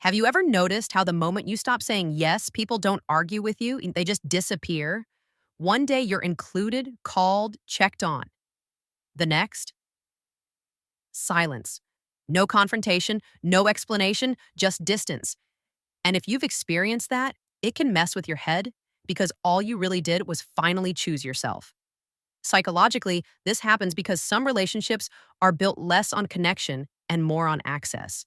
Have you ever noticed how the moment you stop saying yes, people don't argue with you, they just disappear? One day you're included, called, checked on. The next, silence. No confrontation, no explanation, just distance. And if you've experienced that, it can mess with your head because all you really did was finally choose yourself. Psychologically, this happens because some relationships are built less on connection and more on access.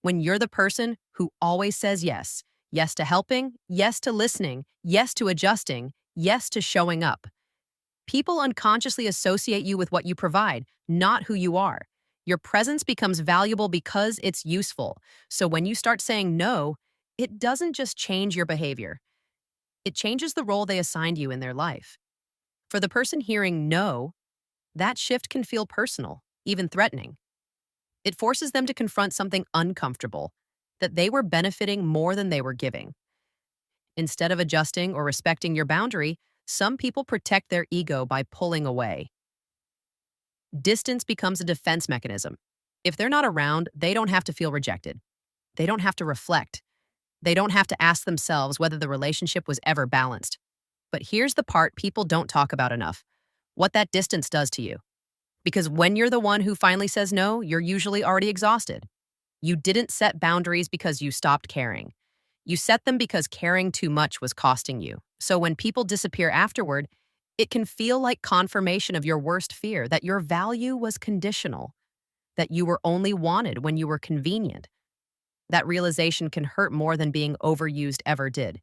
When you're the person who always says yes, yes to helping, yes to listening, yes to adjusting, yes to showing up, people unconsciously associate you with what you provide, not who you are. Your presence becomes valuable because it's useful. So when you start saying no, it doesn't just change your behavior, it changes the role they assigned you in their life. For the person hearing no, that shift can feel personal, even threatening. It forces them to confront something uncomfortable, that they were benefiting more than they were giving. Instead of adjusting or respecting your boundary, some people protect their ego by pulling away. Distance becomes a defense mechanism. If they're not around, they don't have to feel rejected. They don't have to reflect. They don't have to ask themselves whether the relationship was ever balanced. But here's the part people don't talk about enough: what that distance does to you. Because when you're the one who finally says no, you're usually already exhausted. You didn't set boundaries because you stopped caring. You set them because caring too much was costing you. So when people disappear afterward, it can feel like confirmation of your worst fear, that your value was conditional, that you were only wanted when you were convenient. That realization can hurt more than being overused ever did.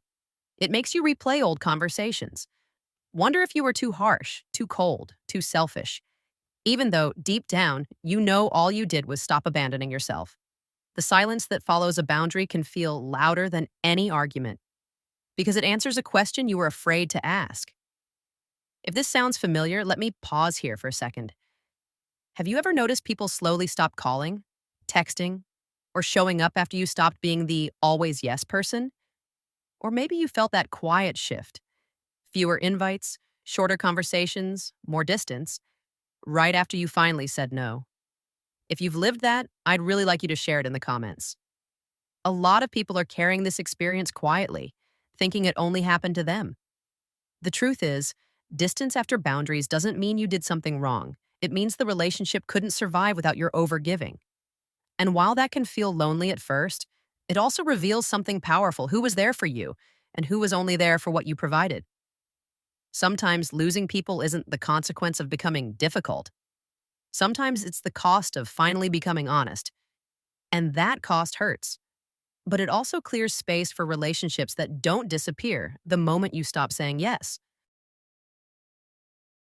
It makes you replay old conversations. Wonder if you were too harsh, too cold, too selfish, even though deep down, you know all you did was stop abandoning yourself. The silence that follows a boundary can feel louder than any argument because it answers a question you were afraid to ask. If this sounds familiar, let me pause here for a second. Have you ever noticed people slowly stop calling, texting, or showing up after you stopped being the always yes person? Or maybe you felt that quiet shift: fewer invites, shorter conversations, more distance, right after you finally said no. If you've lived that, I'd really like you to share it in the comments. A lot of people are carrying this experience quietly, thinking it only happened to them. The truth is, distance after boundaries doesn't mean you did something wrong. It means the relationship couldn't survive without your overgiving. And while that can feel lonely at first, it also reveals something powerful: who was there for you and who was only there for what you provided. Sometimes losing people isn't the consequence of becoming difficult. Sometimes it's the cost of finally becoming honest. And that cost hurts. But it also clears space for relationships that don't disappear the moment you stop saying yes.